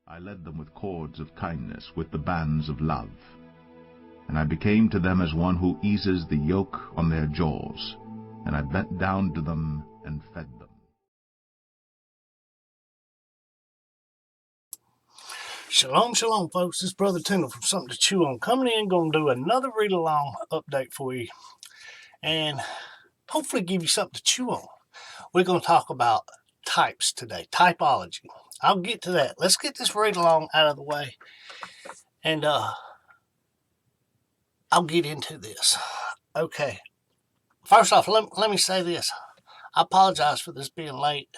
I led them with cords of kindness, with the bands of love. And I became to them as one who eases the yoke on their jaws, and I bent down to them and fed them. Shalom, shalom, folks. This is Brother Tindall from Something to Chew On. Coming in, going to do another read-along update for you, and hopefully give you something to chew on. We're going to talk about types today, typology. I'll get to that. Let's get this read-along out of the way, and I'll get into this. Okay. First off, let me say this. I apologize for this being late.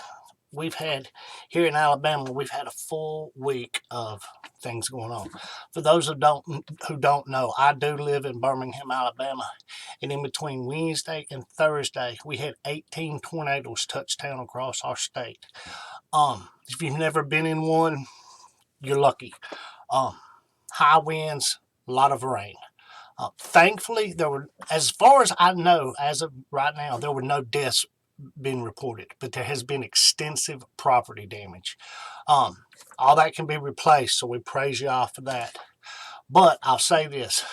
We've had, here in Alabama, we've had a full week of things going on. For those who don't know, I do live in Birmingham, Alabama, and in between Wednesday and Thursday, we had 18 tornadoes touch down across our state. If you've never been in one, you're lucky. High winds, a lot of rain. Thankfully, there were, as far as I know, as of right now, there were no deaths been reported, but there has been extensive property damage. All that can be replaced, so we praise y'all for that. But I'll say this,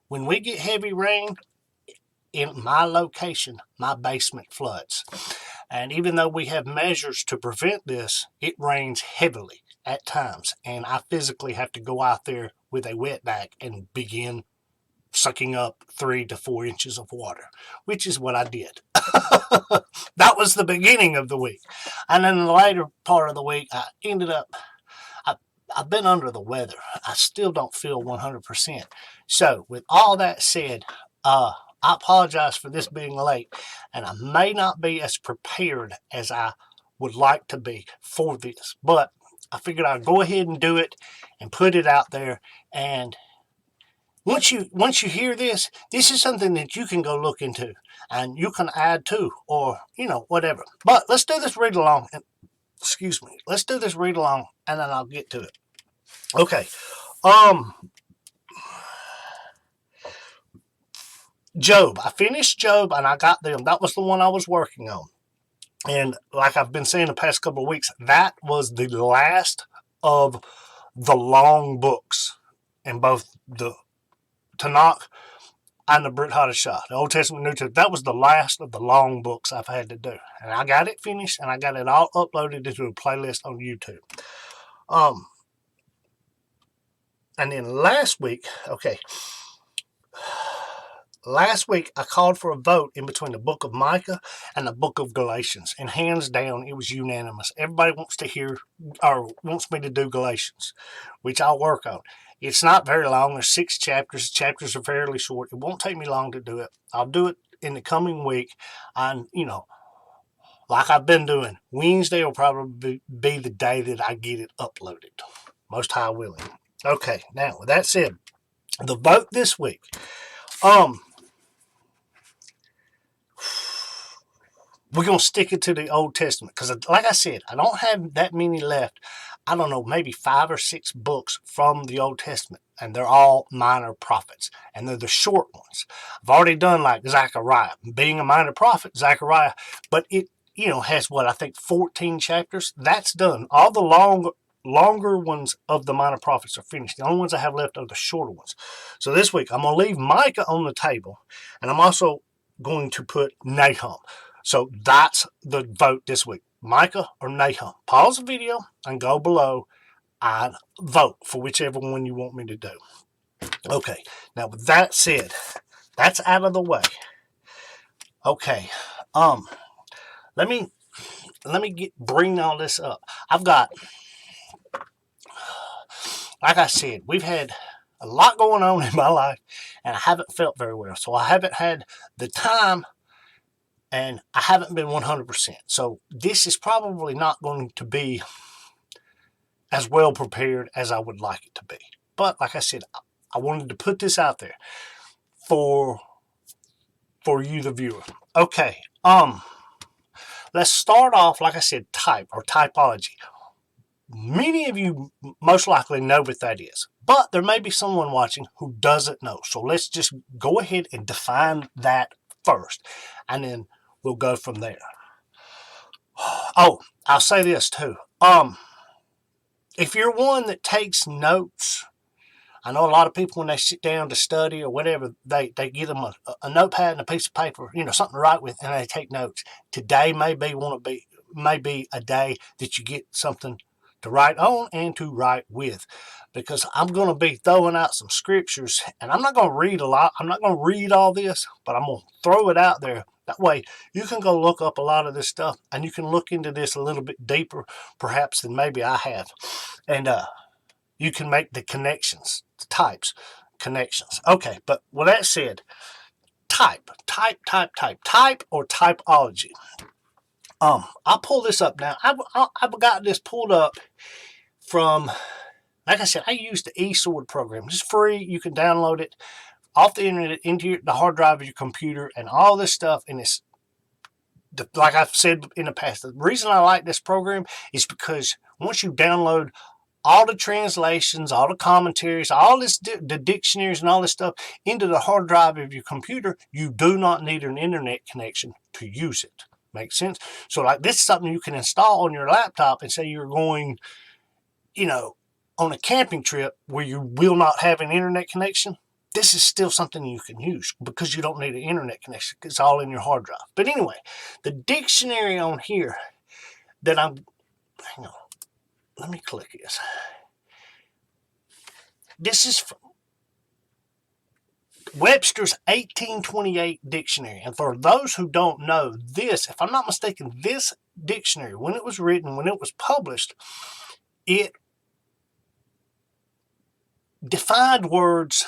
when we get heavy rain, in my location, my basement floods. And even though we have measures to prevent this, it rains heavily at times, and I physically have to go out there with a wetback and begin sucking up 3 to 4 inches of water, which is what I did. That was the beginning of the week. And then the later part of the week, I ended up, I've been under the weather. I still don't feel 100%. So with all that said, I apologize for this being late, and I may not be as prepared as I would like to be for this, but I figured I'd go ahead and do it and put it out there. And once you hear this, this is something that you can go look into and you can add to, or, whatever. But let's do this read along. Excuse me. Let's do this read along, and then I'll get to it. Okay. Job. I finished Job, and I got them. That was the one I was working on. And like I've been saying the past couple of weeks, that was the last of the long books in both the Tanakh and the Brit Hadashah, the Old Testament, New Testament. That was the last of the long books I've had to do. And I got it finished, and I got it all uploaded into a playlist on YouTube. And then last week I called for a vote in between the book of Micah and the book of Galatians. And hands down, it was unanimous. Everybody wants to hear, or wants me to do Galatians, which I'll work on. It's not very long. There's 6 chapters. Chapters are fairly short. It won't take me long to do it. I'll do it in the coming week. And, like I've been doing, Wednesday will probably be the day that I get it uploaded. Most high willing. Okay, now, with that said, the vote this week. We're going to stick it to the Old Testament because, like I said, I don't have that many left. I don't know, maybe 5 or 6 books from the Old Testament, and they're all minor prophets, and they're the short ones. I've already done like Zechariah, being a minor prophet, Zechariah, but it, has what I think 14 chapters. That's done. All the longer ones of the minor prophets are finished. The only ones I have left are the shorter ones. So this week, I'm going to leave Micah on the table, and I'm also going to put Nahum. So that's the vote this week. Micah or Nahum. Pause the video and go below and vote for whichever one you want me to do. Okay. Now with that said, that's out of the way. Okay. Let me bring all this up. I've got, like I said, we've had a lot going on in my life, and I haven't felt very well. So I haven't had the time, and I haven't been 100%. So this is probably not going to be as well prepared as I would like it to be. But like I said, I wanted to put this out there for you, the viewer. Okay. Let's start off, like I said, type or typology. Many of you most likely know what that is, but there may be someone watching who doesn't know. So let's just go ahead and define that first, and then we'll go from there. Oh, I'll say this too. if you're one that takes notes, I know a lot of people when they sit down to study or whatever, they give them a notepad and a piece of paper, something to write with, and they take notes. Today may be a day that you get something to write on and to write with, because I'm going to be throwing out some scriptures, and I'm not going to read a lot. I'm not going to read all this, but I'm going to throw it out there. That way you can go look up a lot of this stuff, and you can look into this a little bit deeper perhaps than maybe I have. And you can make the connections, the types, connections. Okay, but with that said, type or typology. I'll pull this up now. I've got this pulled up from, like I said, I use the eSword program. It's free. You can download it off the internet into the hard drive of your computer and all this stuff. And it's, like I've said in the past, the reason I like this program is because once you download all the translations, all the commentaries, all this, the dictionaries and all this stuff into the hard drive of your computer, you do not need an internet connection to use it. Makes sense? So like this is something you can install on your laptop and say you're going, on a camping trip where you will not have an internet connection. This is still something you can use because you don't need an internet connection. It's all in your hard drive. But anyway, the dictionary on here that hang on. Let me click this. This is from Webster's 1828 dictionary. And for those who don't know this, if I'm not mistaken, this dictionary, when it was written, when it was published, it defined words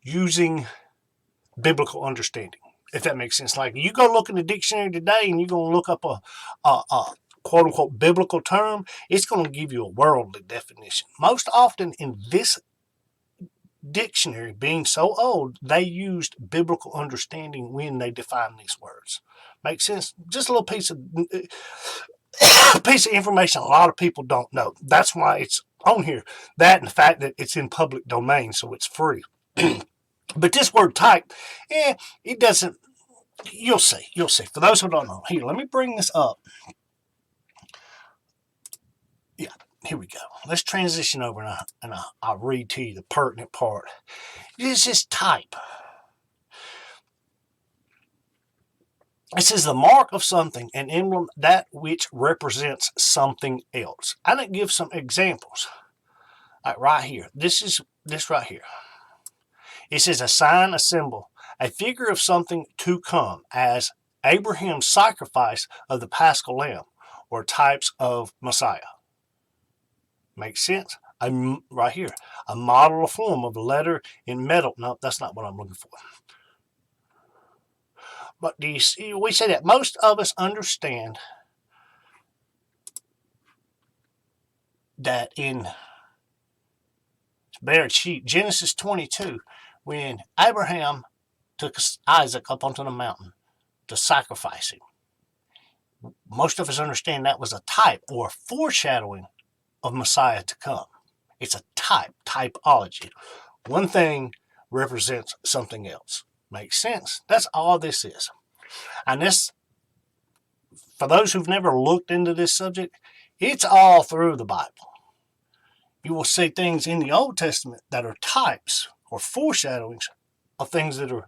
using biblical understanding, if that makes sense. Like you go look in the dictionary today and you're going to look up a quote-unquote biblical term, it's going to give you a worldly definition. Most often in this dictionary, being so old, they used biblical understanding when they define these words. Makes sense? Just a little piece of information a lot of people don't know. That's why it's on here. That and the fact that it's in public domain, so it's free. But this word type, it doesn't, you'll see. For those who don't know, here, let me bring this up. Yeah, here we go. Let's transition over and I'll read to you the pertinent part. This is type. It says the mark of something, an emblem, that which represents something else. I didn't give some examples. Like right here. This right here. It says a sign, a symbol, a figure of something to come, as Abraham's sacrifice of the Paschal Lamb, or types of Messiah. Makes sense? Right here, a model or form of a letter in metal. No, that's not what I'm looking for. But do you see, we say that most of us understand that in Beresith, Genesis 22, when Abraham took Isaac up onto the mountain to sacrifice him, most of us understand that was a type or a foreshadowing of Messiah to come. It's a typology. One thing represents something else. Makes sense? That's all this is. And this, for those who've never looked into this subject, it's all through the Bible. You will see things in the Old Testament that are types or foreshadowings of things that are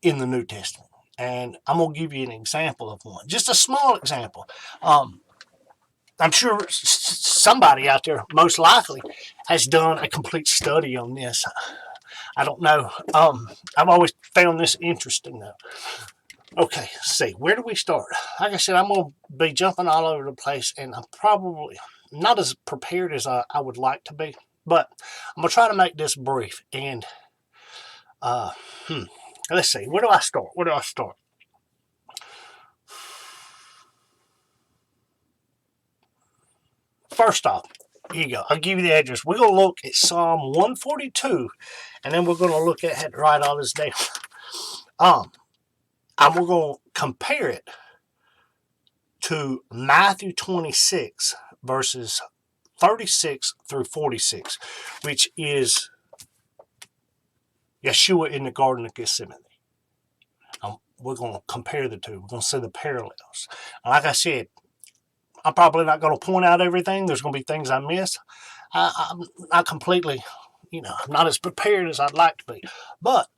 in the New Testament. And I'm going to give you an example of one. Just a small example. I'm sure somebody out there, most likely, has done a complete study on this. I don't know. I've always found this interesting, though. Okay, let's see. Where do we start? Like I said, I'm going to be jumping all over the place, and I'm probably not as prepared as I would like to be. But I'm going to try to make this brief. And let's see. Where do I start? First off, here you go. I'll give you the address. We're going to look at Psalm 142, and then we're going to look at, I had to write all this down. And we're going to compare it to Matthew 26, verses 36 through 46, which is Yeshua in the Garden of Gethsemane. We're going to compare the two. We're going to see the parallels. Like I said, I'm probably not going to point out everything. There's going to be things I miss. I'm not completely, I'm not as prepared as I'd like to be. But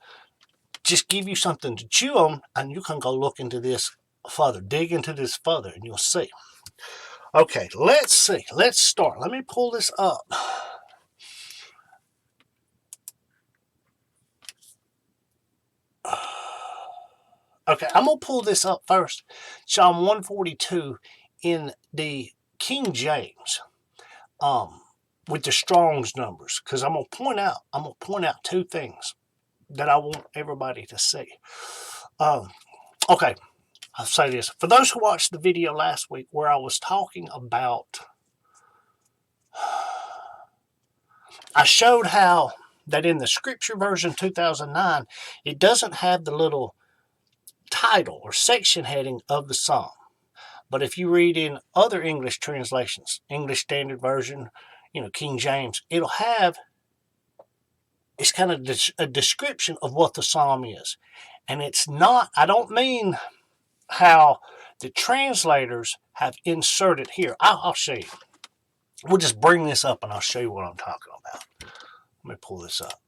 just give you something to chew on, and you can go look into this further. Dig into this further, and you'll see. Okay, let's see. Let's start. Let me pull this up. Okay, I'm going to pull this up first. Psalm 142 in the King James, with the Strong's numbers, because I'm going to point out two things that I want everybody to see. Okay, I'll say this. For those who watched the video last week where I was talking about, I showed how that in the Scripture Version 2009, it doesn't have the little title or section heading of the psalm. But if you read in other English translations, English Standard Version, King James, it's kind of a description of what the psalm is. And it's not, I don't mean how the translators have inserted here. I'll show you. We'll just bring this up and I'll show you what I'm talking about. Let me pull this up.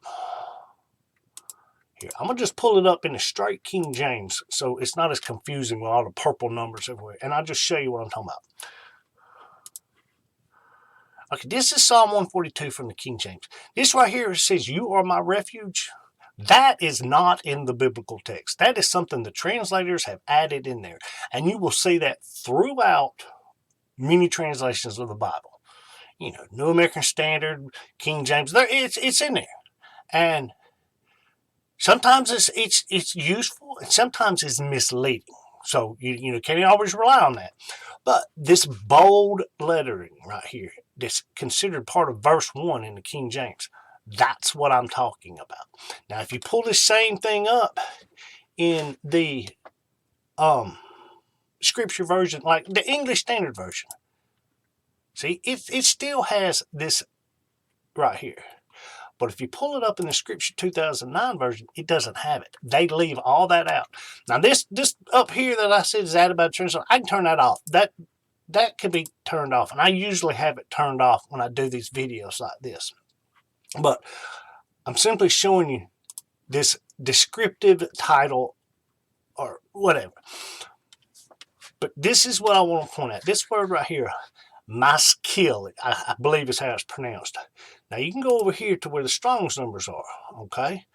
Here, I'm going to just pull it up in the straight King James so it's not as confusing with all the purple numbers everywhere. And I'll just show you what I'm talking about. Okay, this is Psalm 142 from the King James. This right here, it says, "You are my refuge." That is not in the biblical text. That is something the translators have added in there. And you will see that throughout many translations of the Bible. New American Standard, King James, it's in there. And sometimes it's useful, and sometimes it's misleading. So you can't always rely on that. But this bold lettering right here, that's considered part of verse 1 in the King James, that's what I'm talking about. Now, if you pull this same thing up in the Scripture version, like the English Standard Version, see, it still has this right here. But if you pull it up in the Scripture 2009 version, it doesn't have it. They leave all that out. Now, this up here that I said is added by the translator, I can turn that off. That can be turned off. And I usually have it turned off when I do these videos like this. But I'm simply showing you this descriptive title or whatever. But this is what I want to point out. This word right here, maskil, I believe is how it's pronounced. Now you can go over here to where the Strong's numbers are, okay?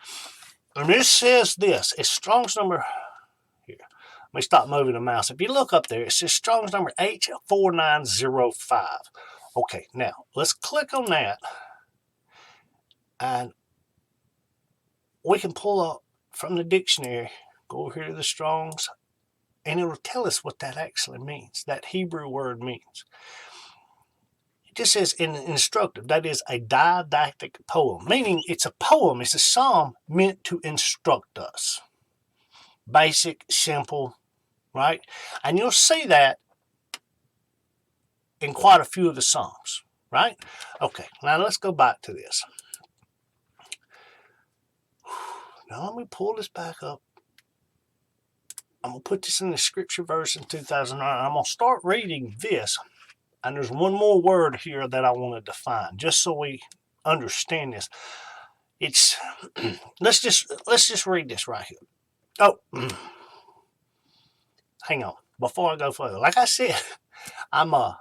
And this says this. It's Strong's number here. Let me stop moving the mouse. If you look up there, it says Strong's number H4905. Okay, now let's click on that. And we can pull up from the dictionary, go over here to the Strong's, and it'll tell us what that actually means, that Hebrew word means. It just says instructive. That is a didactic poem, meaning it's a poem. It's a psalm meant to instruct us. Basic, simple, right? And you'll see that in quite a few of the psalms, right? Okay, now let's go back to this. Now let me pull this back up. I'm going to put this in the Scripture Version 2009. I'm going to start reading this. And there's one more word here that I want to define, just so we understand this. It's let's just read this right here. Oh, hang on. Before I go further, like I said, I'm not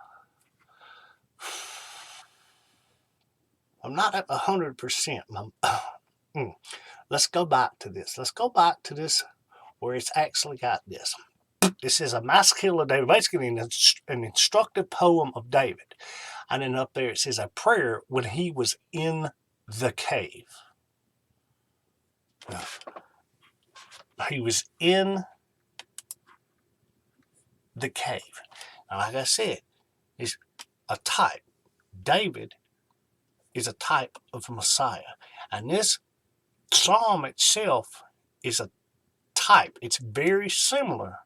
at 100%. Let's go back to this. Let's go back to this where it's actually got this. This is a maskil of David, basically an instructive poem of David. And then up there it says a prayer when he was in the cave. Now, he was in the cave. Now, like I said, it's a type. David is a type of Messiah. And this psalm itself is a type. It's very similar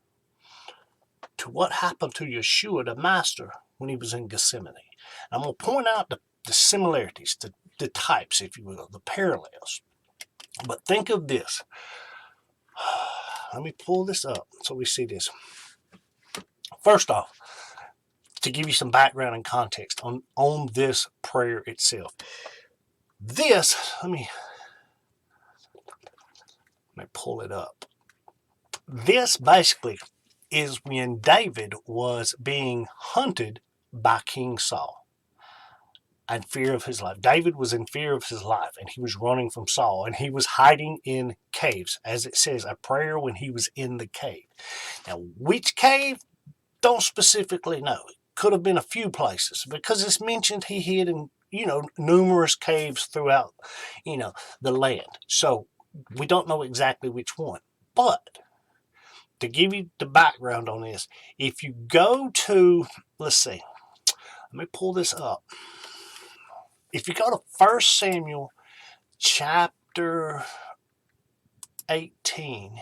to what happened to Yehoshua, the Master, when he was in Gethsemane. I'm going to point out the similarities, the types, if you will, the parallels. But think of this. Let me pull this up so we see this. First off, to give you some background and context on this prayer itself. This, let me pull it up. This basically is when David was being hunted by King Saul and fear of his life. David was in fear of his life, and he was running from Saul, and he was hiding in caves. As it says, a prayer when he was in the cave. Now, which cave? Don't specifically know. It could have been a few places, because it's mentioned he hid in, numerous caves throughout, the land. So we don't know exactly which one. But to give you the background on this, if you go to, let's see, let me pull this up. If you go to 1 Samuel chapter 18,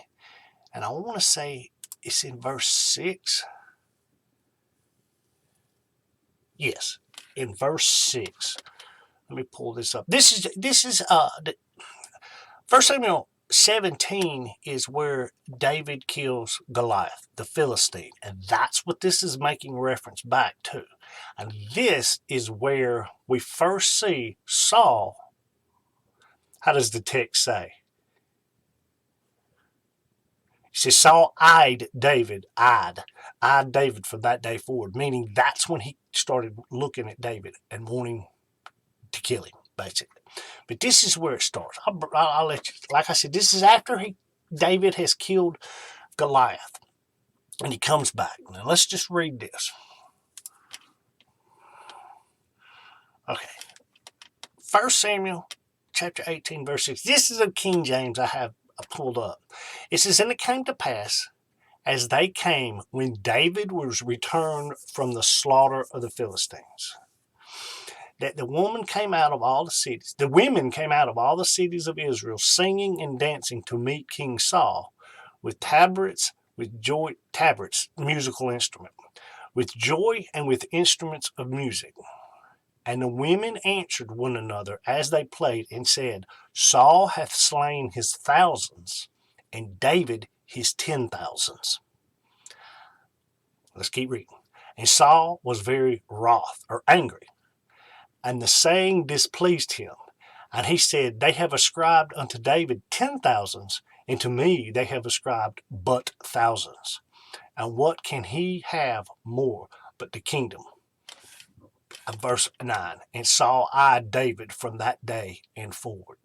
and I want to say it's in verse 6. Yes, in verse 6. Let me pull this up. This is 1 Samuel 17 is where David kills Goliath, the Philistine, and that's what this is making reference back to. And this is where we first see Saul. How does the text say? It says Saul eyed David from that day forward, meaning that's when he started looking at David and wanting to kill him, basically. But this is where it starts. I'll let you, like I said, this is after David has killed Goliath, and he comes back. Now let's just read this. Okay. 1 Samuel chapter 18, verse 6. This is a King James I have pulled up. It says, and it came to pass, as they came, when David was returned from the slaughter of the Philistines, that the women came out of all the cities. The women came out of all the cities of Israel, singing and dancing to meet King Saul, with tabrets, musical instrument, with joy and with instruments of music. And the women answered one another as they played and said, Saul hath slain his thousands, and David his 10,000s. Let's keep reading. And Saul was very wroth, or angry, and the saying displeased him. And he said, they have ascribed unto David 10,000s, and to me they have ascribed but thousands. And what can he have more but the kingdom? Verse 9, and Saul eyed David from that day and forward.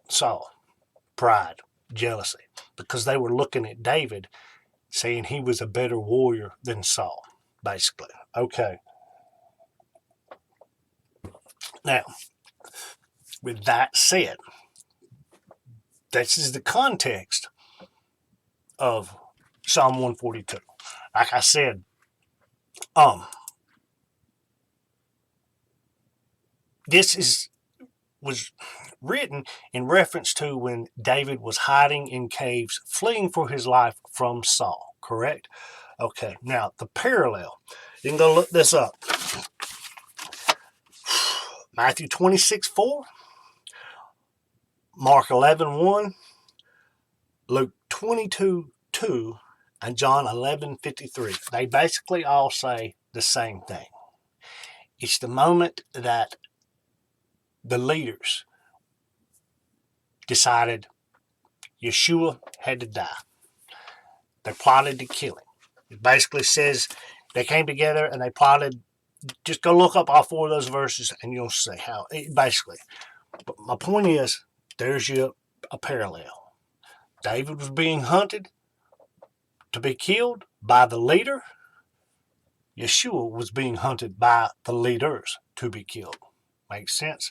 Saul, pride, jealousy, because they were looking at David saying he was a better warrior than Saul, basically. Okay. Now, with that said, this is the context of Psalm 142. Like I said, this was written in reference to when David was hiding in caves, fleeing for his life from Saul, correct? Okay, now the parallel. You can go look this up. Matthew 26:4, Mark 11:1, Luke 22:2, and John 11:53. They basically all say the same thing. It's the moment that the leaders decided Yehoshua had to die. They plotted to kill him. It basically says they came together and they plotted. Just go look up all four of those verses and you'll see how it basically. But my point is, there's a parallel. David was being hunted to be killed by the leader. Yehoshua was being hunted by the leaders to be killed. Makes sense?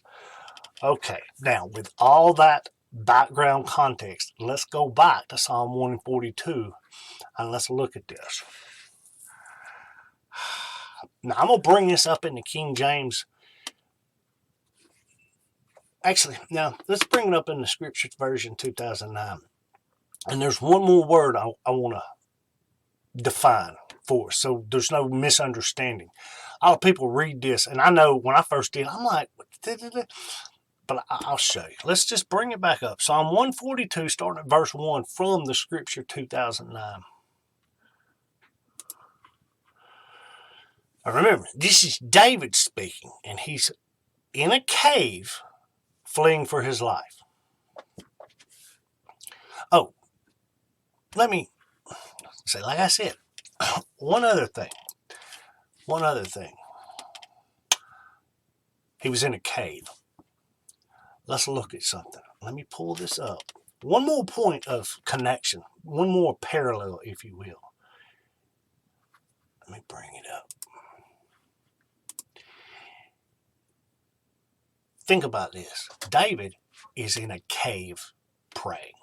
Okay, now with all that background context, let's go back to Psalm 142 and let's look at this. Now I'm going to bring this up in the King James. Actually, now let's bring it up in the Scripture version 2009. And there's one more word I want to define for us so there's no misunderstanding. A lot of people read this, and I know when I first did, I'm like, but I'll show you. Let's just bring it back up. Psalm 142, starting at verse 1 from the Scripture 2009. Now remember, this is David speaking, and he's in a cave fleeing for his life. Oh, let me say, like I said, one other thing. He was in a cave. Let's look at something. Let me pull this up. One more point of connection. One more parallel, if you will. Let me bring it up. Think about this. David is in a cave praying.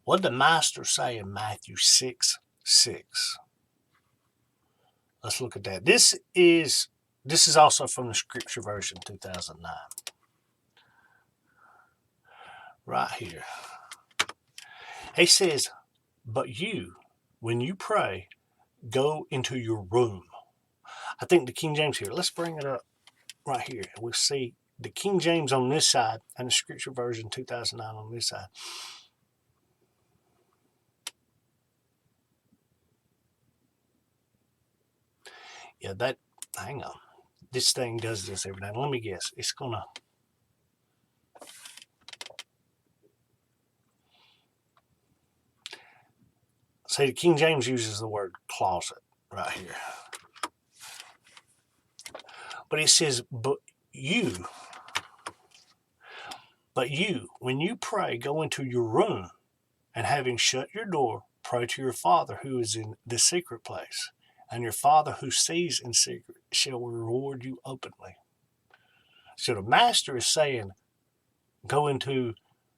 What did the Master say in Matthew 6:6? Let's look at that. This is also from the Scripture Version 2009. Right here. He says, but you, when you pray, go into your room. I think the King James here, let's bring it up right here. We'll see the King James on this side and the Scripture Version 2009 on this side. Yeah, hang on. This thing does this every day. Let me guess. It's going to... See, the King James uses the word closet right here. But it says, but you, when you pray, go into your room, and having shut your door, pray to your Father who is in the secret place. And your Father who sees in secret shall reward you openly. So the Master is saying, go into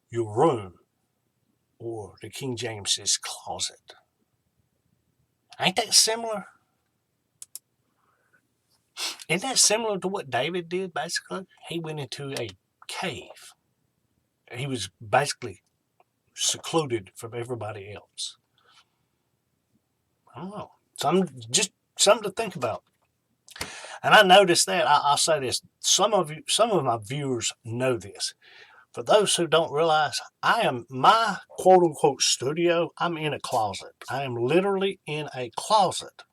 your room, or the King James says closet. Ain't that similar? Isn't that similar to what David did, basically? He went into a cave. He was basically secluded from everybody else. I don't know. Just something to think about. And I noticed that, I'll say this, some of my viewers know this. For those who don't realize, my quote-unquote studio, I'm in a closet. I am literally in a closet.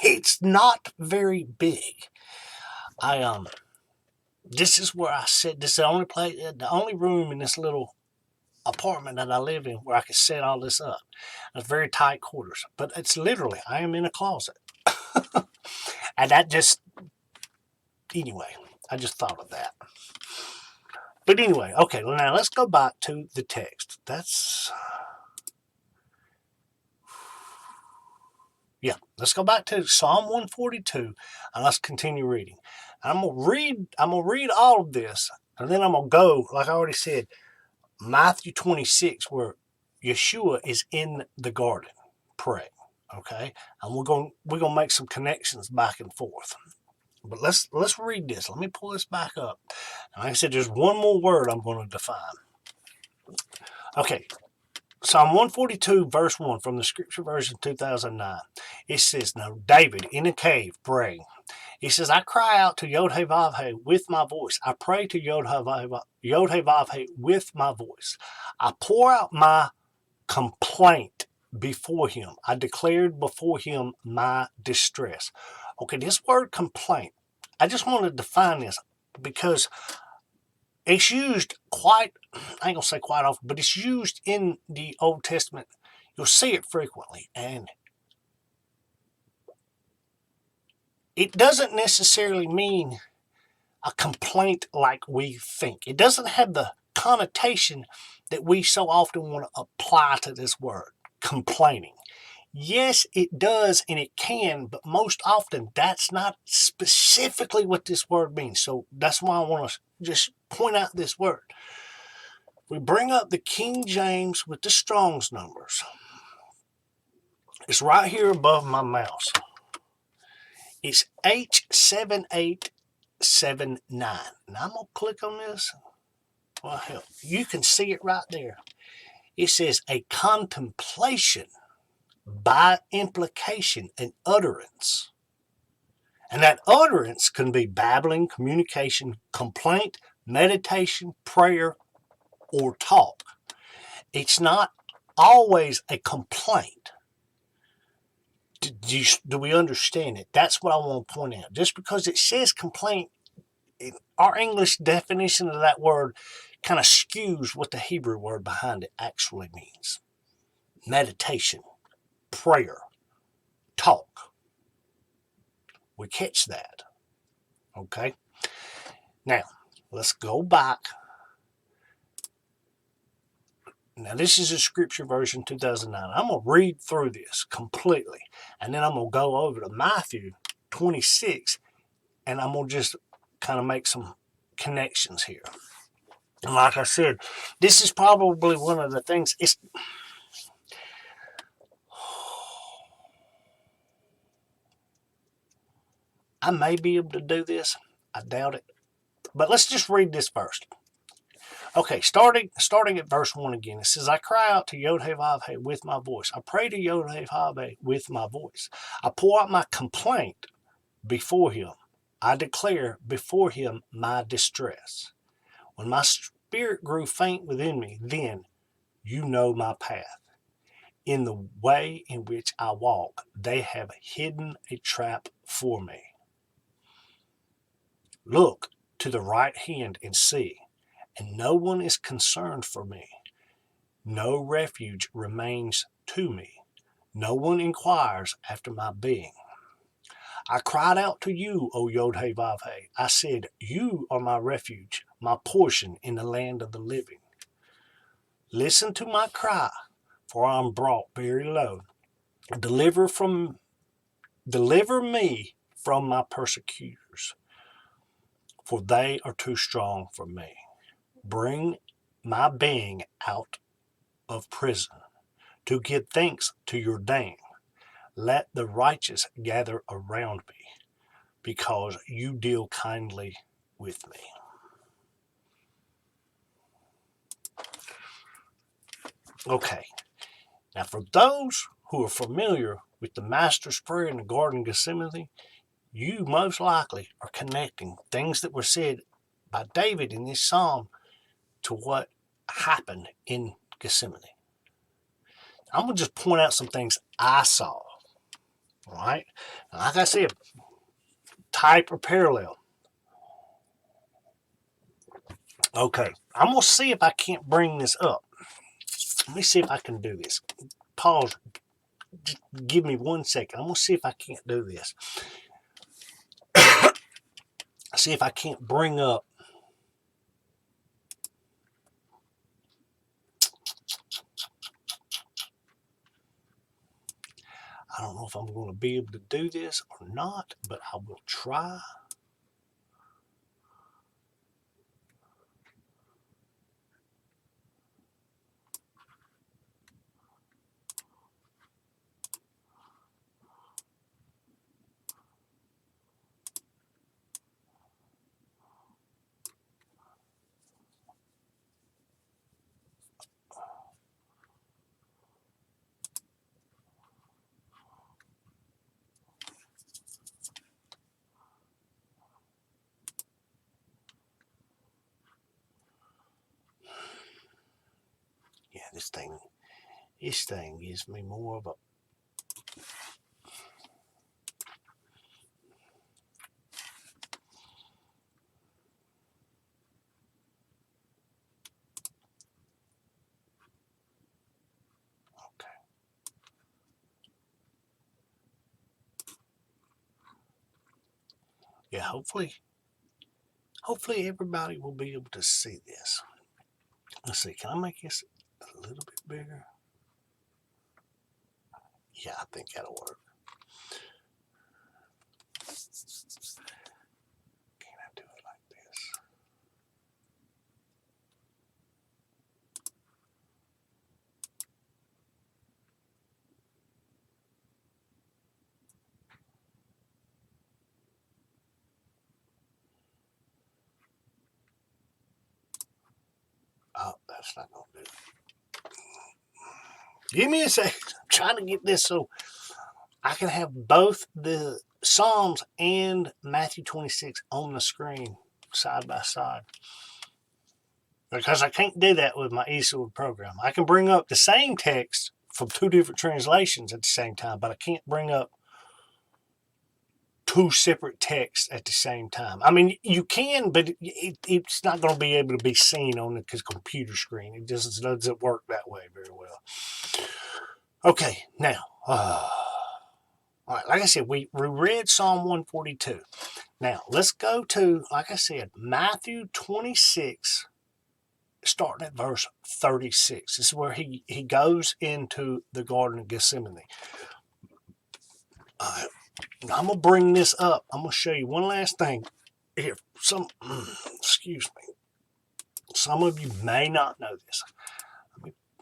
It's not very big. This is where I sit. This is the only room in this little apartment that I live in where I can set all this up. It's very tight quarters. But it's literally, I am in a closet. And anyway, I just thought of that. But anyway, okay, well now let's go back to the text. Let's go back to Psalm 142 and let's continue reading. I'm gonna read all of this, and then I'm gonna go, like I already said, Matthew 26, where Yehoshua is in the garden praying. Okay? And we're gonna make some connections back and forth. But let's read this. Let me pull this back up. And like I said, there's one more word I'm going to define. Okay. Psalm 142, verse 1 from the Scripture Version 2009. It says, now David in a cave praying. He says, I cry out to Yod-Heh-Vav-Heh with my voice. I pray to Yod-Heh-Vav-Heh with my voice. I pour out my complaint before him. I declared before him my distress. Okay, this word complaint, I just want to define this because it's used I ain't going to say quite often, but it's used in the Old Testament. You'll see it frequently, and it doesn't necessarily mean a complaint like we think. It doesn't have the connotation that we so often want to apply to this word, complaining. Yes, it does, and it can, but most often that's not specifically what this word means. So that's why I want to just point out this word. We bring up the King James with the Strong's numbers. It's right here above my mouse. It's H7879. And I'm going to click on this. Well, hell, you can see it right there. It says a contemplation by implication and utterance. And that utterance can be babbling, communication, complaint, meditation, prayer, or talk. It's not always a complaint. Do we understand it? That's what I want to point out. Just because it says complaint, our English definition of that word kind of skews what the Hebrew word behind it actually means. Meditation, prayer, talk. We catch that. Okay? Now, let's go back. Now, this is a scripture version 2009. I'm going to read through this completely, and then I'm going to go over to Matthew 26, and I'm going to just kind of make some connections here. And like I said, this is probably one of the things. I may be able to do this. I doubt it. But let's just read this first. Okay, starting at verse 1 again. It says, I cry out to Yod-Heh-Vav-Heh with my voice. I pray to Yod-Heh-Vav-Heh with my voice. I pour out my complaint before him. I declare before him my distress. When my spirit grew faint within me, then you know my path. In the way in which I walk, they have hidden a trap for me. Look to the right hand and see, and no one is concerned for me. No refuge remains to me. No one inquires after my being. I cried out to you, O Yod-Heh-Vav-Heh. I said, you are my refuge, my portion in the land of the living. Listen to my cry, for I am brought very low. Deliver me from my persecutors, for they are too strong for me. Bring my being out of prison to give thanks to your name. Let the righteous gather around me, because you deal kindly with me. Okay, now for those who are familiar with the Master's Prayer in the Garden of Gethsemane, you most likely are connecting things that were said by David in this psalm to what happened in Gethsemane. I'm going to just point out some things I saw. All right? Like I said, type or parallel. Okay, I'm going to see if I can't bring this up. Let me see if I can do this. Pause. Just give me 1 second. I'm going to see if I can't do this. See if I can't bring up. I don't know if I'm going to be able to do this or not, but I will try. Yeah, this thing gives me more of a. Okay. Yeah, hopefully everybody will be able to see this. Let's see, can I make this a little bit bigger? Yeah, I think that'll work. Can I do it like this? Oh, that's not going to do it. Give me a second. I'm trying to get this so I can have both the Psalms and Matthew 26 on the screen side by side. Because I can't do that with my eSword program. I can bring up the same text from two different translations at the same time, but I can't bring up two separate texts at the same time. I mean, you can, but it's not going to be able to be seen on the computer screen. It just doesn't work that way very well. Okay, now, all right, like I said, we read Psalm 142. Now, let's go to, like I said, Matthew 26, starting at verse 36. This is where he goes into the Garden of Gethsemane. I'm going to bring this up. I'm going to show you one last thing here. Excuse me. Some of you may not know this.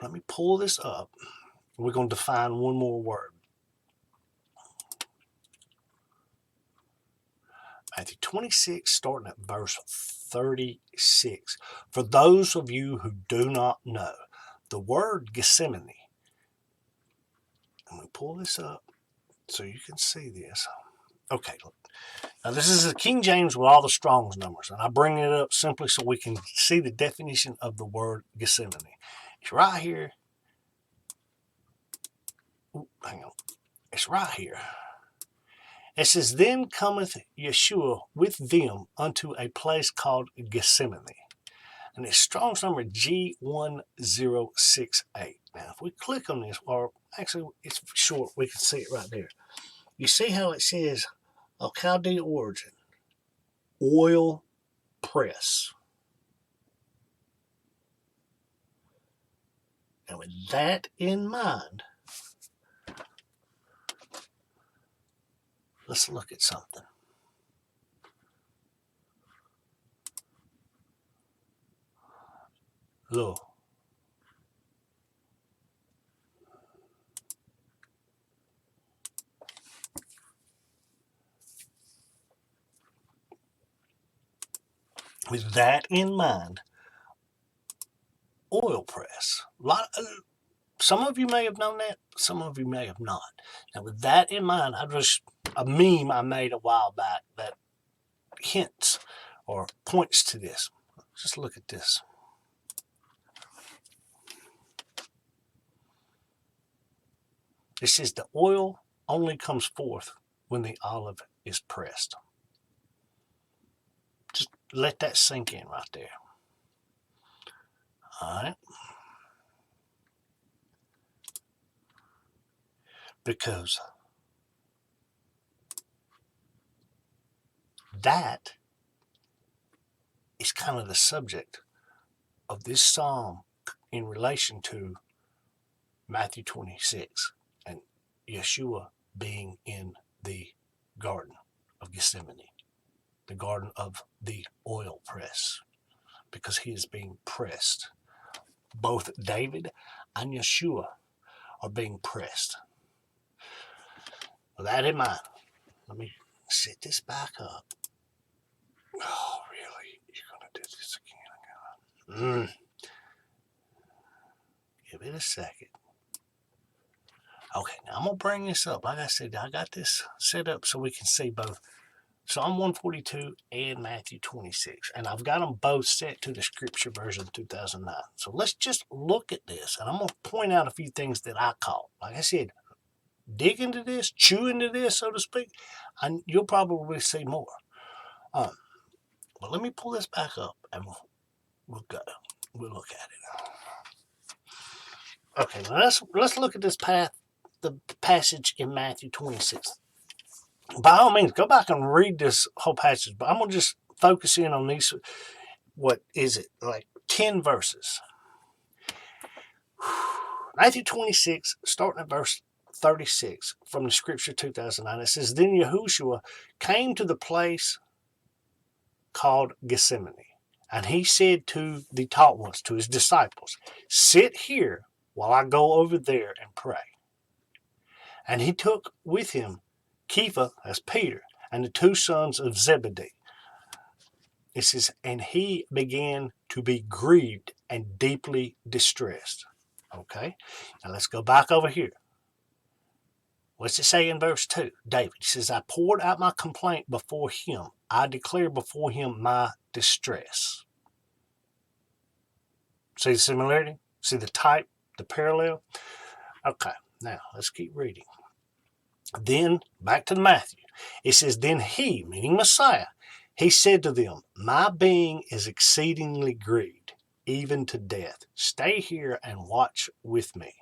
Let me pull this up. We're going to define one more word. Matthew 26, starting at verse 36. For those of you who do not know, the word Gethsemane, let me pull this up so you can see this. Okay, look. Now this is the King James with all the Strong's numbers, and I bring it up simply so we can see the definition of the word Gethsemane. It's right here. Ooh, hang on. It's right here. It says, then cometh Yehoshua with them unto a place called Gethsemane. And it's Strong's number G1068. Now, if we click on this, or actually it's short, we can see it right there. You see how it says, of Chaldean origin, oil press. Now, with that in mind, let's look at something. Look. With that in mind, oil press. Some of you may have known that. Some of you may have not. Now, with that in mind, a meme I made a while back that hints or points to this. Just look at this. It says the oil only comes forth when the olive is pressed. Just let that sink in right there. All right. Because that is kind of the subject of this psalm in relation to Matthew 26 and Yehoshua being in the Garden of Gethsemane, the Garden of the oil press, because he is being pressed. Both David and Yehoshua are being pressed. With that in mind, let me set this back up. Oh, really? You're going to do this again? Give it a second. Okay, now I'm going to bring this up. Like I said, I got this set up so we can see both Psalm 142 and Matthew 26. And I've got them both set to the Scripture Version 2009. So let's just look at this. And I'm going to point out a few things that I caught. Like I said, dig into this, chew into this, so to speak, and you'll probably see more. But let me pull this back up and we'll go. We'll look at it. Okay, now let's look at this the passage in Matthew 26. By all means, go back and read this whole passage, but I'm going to just focus in on these, what is it, like 10 verses. Matthew 26, starting at verse 36 from the Scripture 2009, it says, then Yehoshua came to the place called Gethsemane, and he said to the taught ones, to his disciples, sit here while I go over there and pray. And he took with him Kepha, as Peter, and the two sons of Zebedee. It says, and he began to be grieved and deeply distressed. Okay, now let's go back over here. What's it say in verse 2? David says, I poured out my complaint before him. I declare before him my distress. See the similarity? See the type, the parallel? Okay, now let's keep reading. Then, back to Matthew. It says, then he, meaning Messiah, he said to them, my being is exceedingly grieved, even to death. Stay here and watch with me.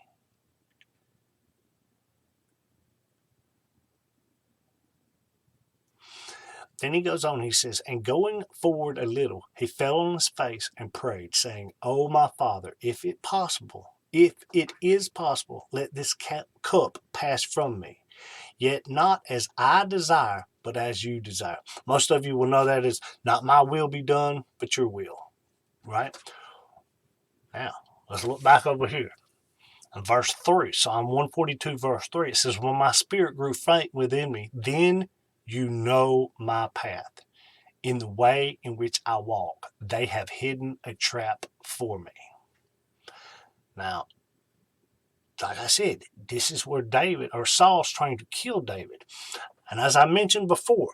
Then he goes on, he says, and going forward a little, he fell on his face and prayed, saying, O my Father, if it is possible, let this cup pass from me. Yet not as I desire, but as you desire. Most of you will know that is not my will be done, but your will. Right? Now, let's look back over here. In verse 3, Psalm 142, verse 3, it says, when my spirit grew faint within me, then you know my path. In the way in which I walk, they have hidden a trap for me. Now, like I said, this is where David, or Saul's trying to kill David. And as I mentioned before,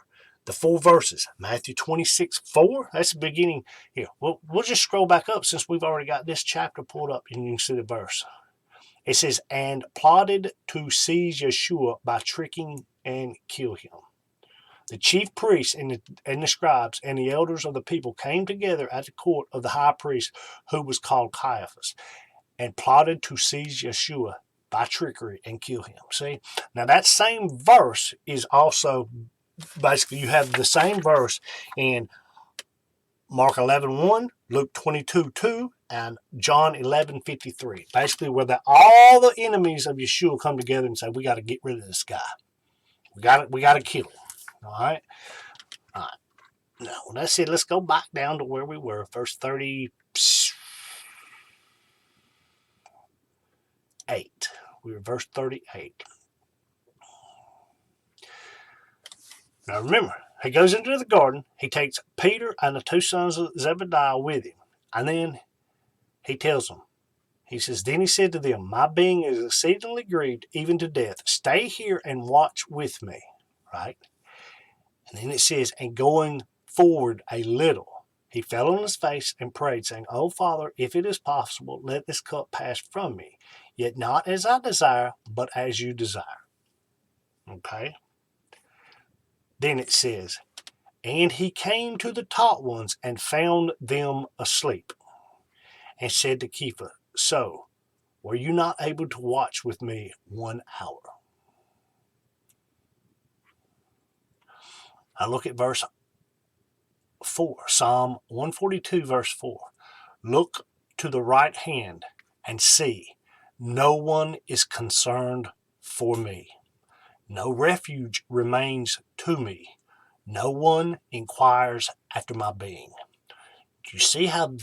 the 4 verses, Matthew 26:4, that's the beginning here. We'll just scroll back up since we've already got this chapter pulled up and you can see the verse. It says, and plotted to seize Yehoshua by tricking and kill him. The chief priests and the scribes and the elders of the people came together at the court of the high priest, who was called Caiaphas, and plotted to seize Yehoshua by trickery and kill him. See, now that same verse is also, basically you have the same verse in Mark 11:1, Luke 22:2, and John 11:53. Basically where all the enemies of Yehoshua come together and say, we got to get rid of this guy. We got to kill him. All right? All right. Now, that's it. Let's go back down to where we were, verse 38. We were verse 38. Now remember, he goes into the garden. He takes Peter and the 2 sons of Zebediah with him. And then he tells them, he says, then he said to them, my being is exceedingly grieved, even to death. Stay here and watch with me. Right? And then it says, and going forward a little, he fell on his face and prayed, saying, O Father, if it is possible, let this cup pass from me. Yet not as I desire, but as you desire. Okay? Then it says, and he came to the taught ones and found them asleep, and said to Kepha, so, were you not able to watch with me 1 hour? I look at verse 4, Psalm 142, verse 4. Look to the right hand and see, no one is concerned for me. No refuge remains to me. No one inquires after my being. Do you see how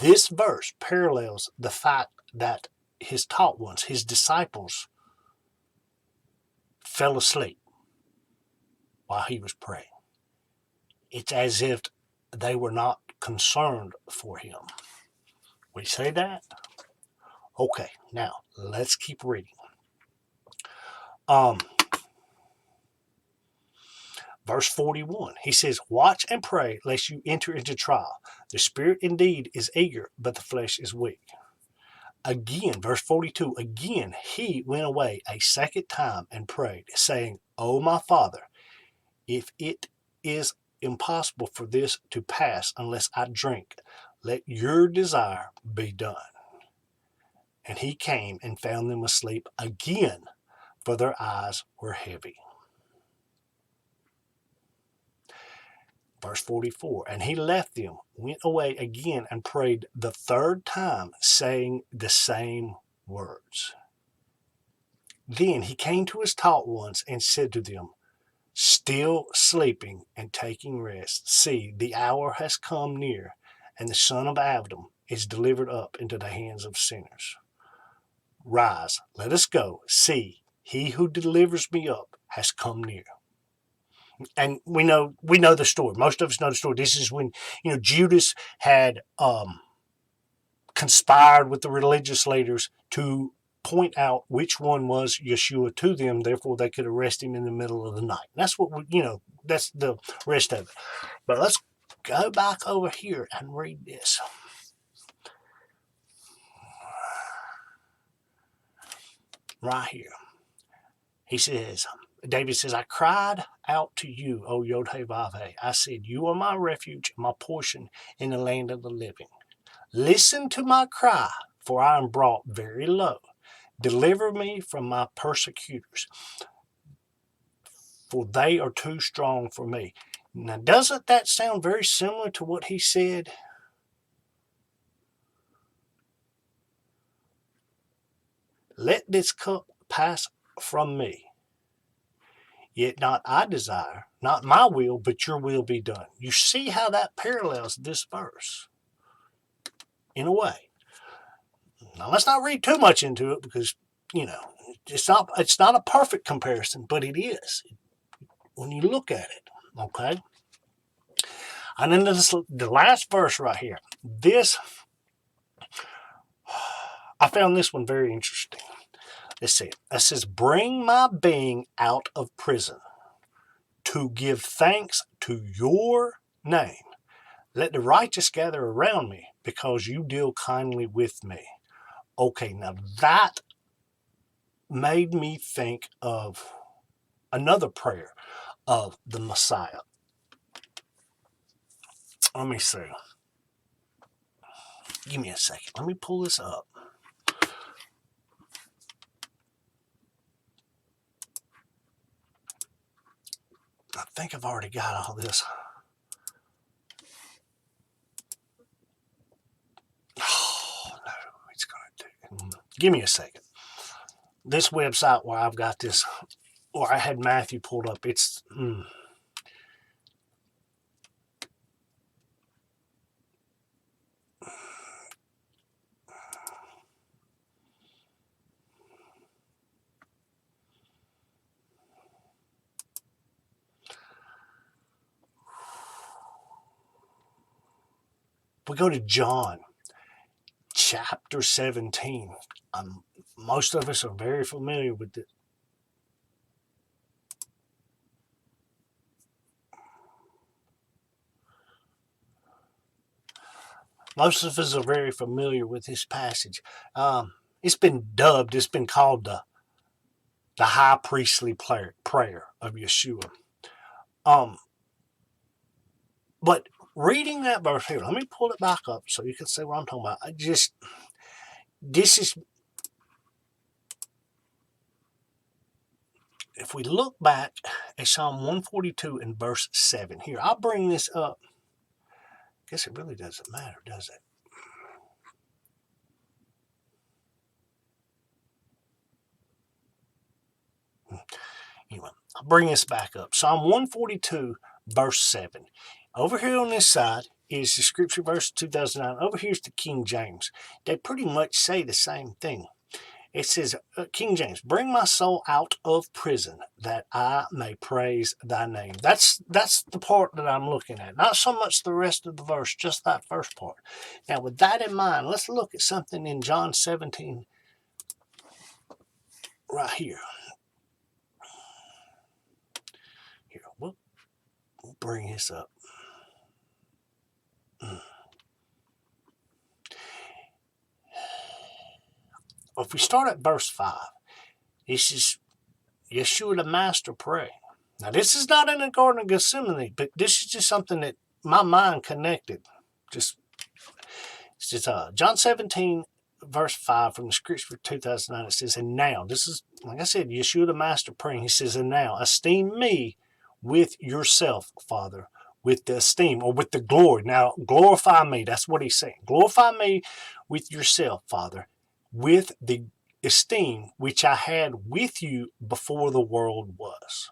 this verse parallels the fact that his taught ones, his disciples, fell asleep while he was praying? It's as if they were not concerned for him. We say that? Okay, now let's keep reading. Verse 41, he says, watch and pray lest you enter into trial. The spirit indeed is eager, but the flesh is weak. Again, verse 42, again he went away a second time and prayed, saying, O my Father, if it is impossible for this to pass unless I drink, let your desire be done. And he came and found them asleep again, for their eyes were heavy. Verse 44, and he left them, went away again, and prayed the 3rd time, saying the same words. Then he came to his taught ones and said to them, still sleeping and taking rest, see, the hour has come near, and the son of Adam is delivered up into the hands of sinners. Rise, let us go. See, he who delivers me up has come near. And we know the story. Most of us know the story. This is when, Judas had conspired with the religious leaders to point out which one was Yehoshua to them. Therefore, they could arrest him in the middle of the night. That's what that's the rest of it. But let's go back over here and read this. right here. He says, David says, I cried out to you, O Yod-Heh-Vav-Heh. I said, you are my refuge, my portion in the land of the living. Listen to my cry, for I am brought very low. Deliver me from my persecutors, for they are too strong for me. Now, doesn't that sound very similar to what he said? Let this cup pass from me. Yet not I desire, not my will, but your will be done. You see how that parallels this verse in a way. Now, let's not read too much into it because, it's not a perfect comparison, but it is when you look at it, okay? And then the last verse right here. I found this one very interesting. Let's see. It says, bring my being out of prison to give thanks to your name. Let the righteous gather around me because you deal kindly with me. Okay, now that made me think of another prayer of the Messiah. Let me see. Give me a second. Let me pull this up. I think I've already got all this. Oh, no, it's going to do. Give me a second. This website where I've got this, or I had Matthew pulled up, it's... We go to John chapter 17. Most of us are very familiar with it. Most of us are very familiar with this passage. It's been called the high priestly prayer of Yeshua. But reading that verse here, let me pull it back up so you can see what I'm talking about. If we look back at Psalm 142 and verse 7, here, I'll bring this up. I guess it really doesn't matter, does it? Anyway, I'll bring this back up. Psalm 142, verse 7. Over here on this side is the scripture verse 2009. Over here's the King James. They pretty much say the same thing. It says, King James, bring my soul out of prison that I may praise thy name. That's the part that I'm looking at. Not so much the rest of the verse, just that first part. Now, with that in mind, let's look at something in John 17 right here. Here, we'll bring this up. If we start at verse 5, this is Yeshua the Master praying. Now, this is not in the Garden of Gethsemane, but this is just something that my mind connected. It's just John 17, verse 5 from the scripture 2009. It says, and now, this is, like I said, Yeshua the Master praying. He says, and now, esteem me with yourself, Father, with the esteem or with the glory. Now, glorify me. That's what he's saying. Glorify me with yourself, Father, with the esteem which I had with you before the world was.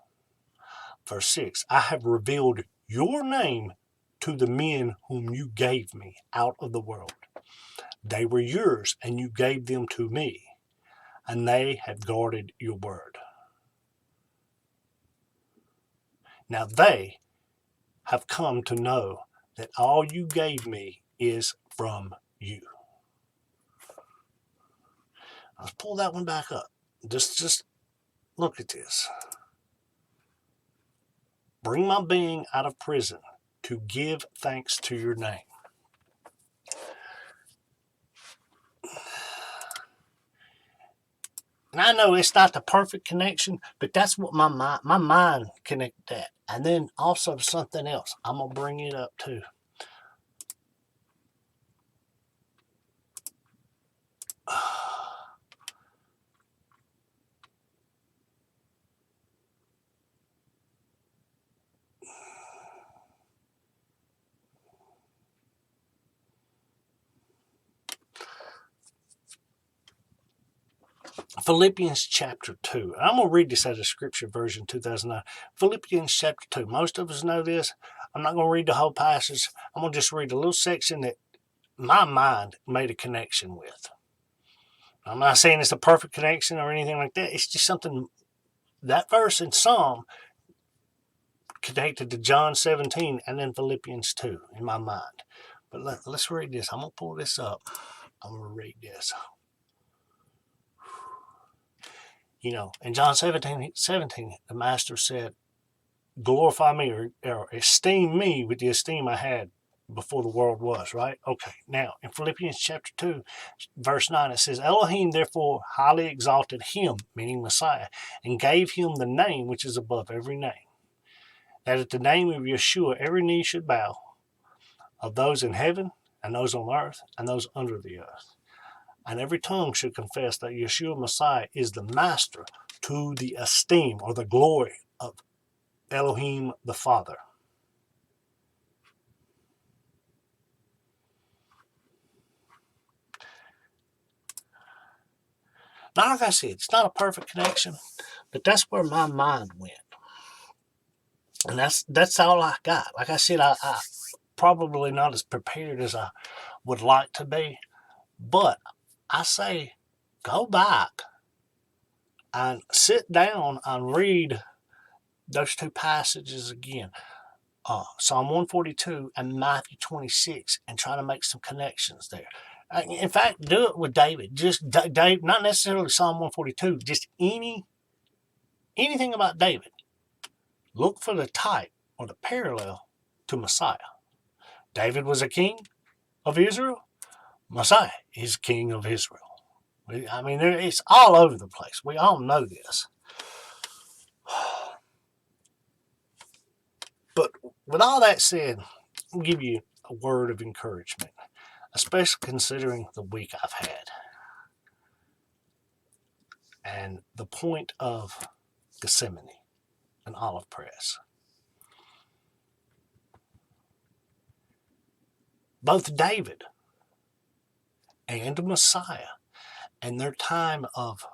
Verse 6, I have revealed your name to the men whom you gave me out of the world. They were yours, and you gave them to me, and they have guarded your word. Now they have come to know that all you gave me is from you. Let's pull that one back up. Just look at this. Bring my being out of prison to give thanks to your name. And I know it's not the perfect connection, but that's what my mind connected that. And then also something else. I'm going to bring it up too. Philippians chapter 2. I'm going to read this out of Scripture Version 2009. Philippians chapter 2. Most of us know this. I'm not going to read the whole passage. I'm going to just read a little section that my mind made a connection with. I'm not saying it's a perfect connection or anything like that. It's just something, that verse in Psalm connected to John 17 and then Philippians 2 in my mind. But let's read this. I'm going to pull this up. I'm going to read this. You know, in John 17, the Master said, glorify me or esteem me with the esteem I had before the world was, right? Okay, now in Philippians chapter 2, verse 9, it says, Elohim therefore highly exalted him, meaning Messiah, and gave him the name which is above every name, that at the name of Yeshua every knee should bow, of those in heaven and those on earth and those under the earth. And every tongue should confess that Yeshua Messiah is the Master, to the esteem or the glory of Elohim the Father. Now, like I said, it's not a perfect connection, but that's where my mind went. And that's all I got. Like I said, I probably not as prepared as I would like to be, but I say go back and sit down and read those two passages again. Psalm 142 and Matthew 26, and try to make some connections there. In fact, do it with David. Just David, not necessarily Psalm 142, just anything about David. Look for the type or the parallel to Messiah. David was a king of Israel. Messiah is king of Israel. I mean, it's all over the place. We all know this. But with all that said, I'll give you a word of encouragement, especially considering the week I've had and the point of Gethsemane and olive press. Both David and Messiah and their time of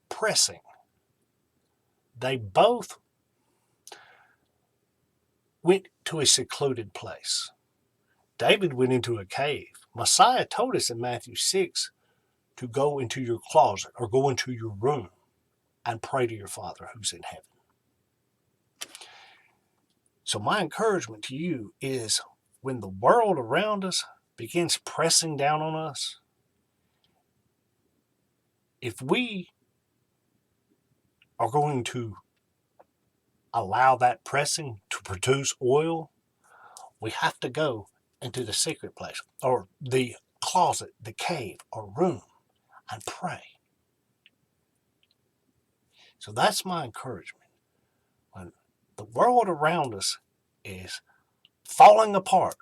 pressing, they both went to a secluded place. David went into a cave. Messiah told us in Matthew 6 to go into your closet or go into your room and pray to your Father who's in heaven. So my encouragement to you is when the world around us begins pressing down on us, if we are going to allow that pressing to produce oil, we have to go into the secret place or the closet, the cave or room and pray. So that's my encouragement. When the world around us is falling apart,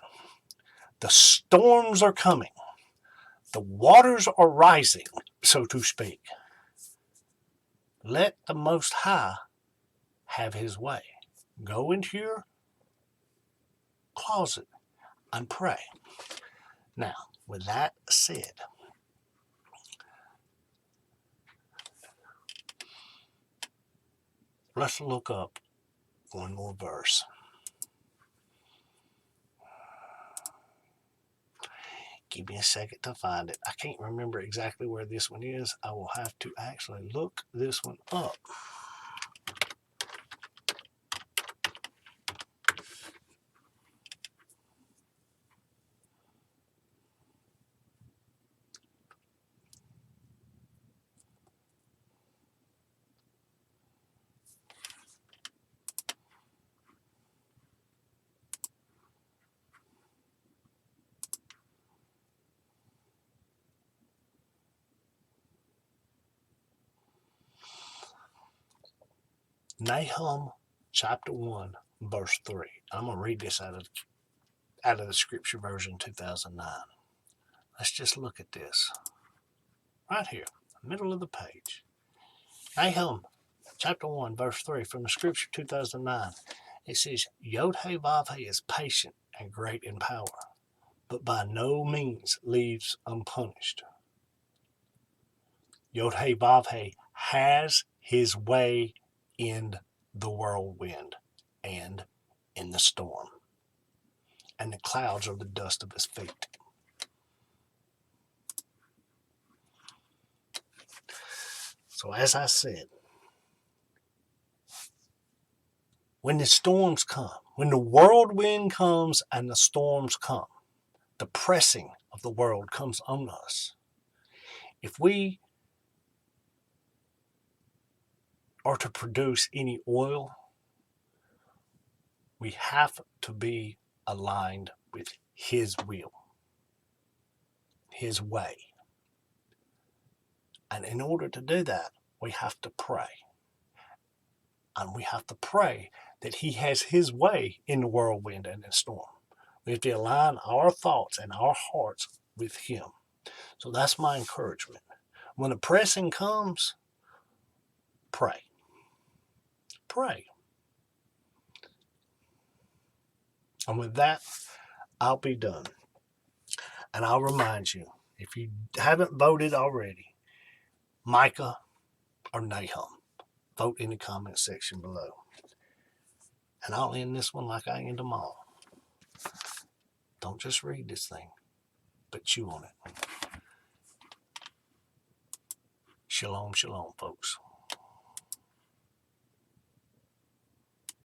the storms are coming, the waters are rising, so to speak, let the Most High have his way. Go into your closet and pray. Now, with that said, let's look up one more verse. Give me a second to find it. I can't remember exactly where this one is. I will have to actually look this one up. Nahum chapter 1, verse 3. I'm going to read this out of the Scripture Version 2009. Let's just look at this. Right here, middle of the page. Nahum chapter 1, verse 3 from the Scripture 2009. It says, Yod-Heh-Vav-Heh is patient and great in power, but by no means leaves unpunished. Yod-Heh-Vav-Heh has his way in the whirlwind and in the storm, and the clouds are the dust of his feet. So as I said, when the storms come, when the whirlwind comes and the storms come, the pressing of the world comes on us. If we are to produce any oil, we have to be aligned with his will, his way. And in order to do that, we have to pray. And we have to pray that he has his way in the whirlwind and the storm. We have to align our thoughts and our hearts with him. So that's my encouragement. When the pressing comes, pray. Pray. And with that, I'll be done. And I'll remind you, if you haven't voted already, Micah or Nahum, vote in the comment section below. And I'll end this one like I end them all. Don't just read this thing, but chew on it. Shalom, shalom, folks.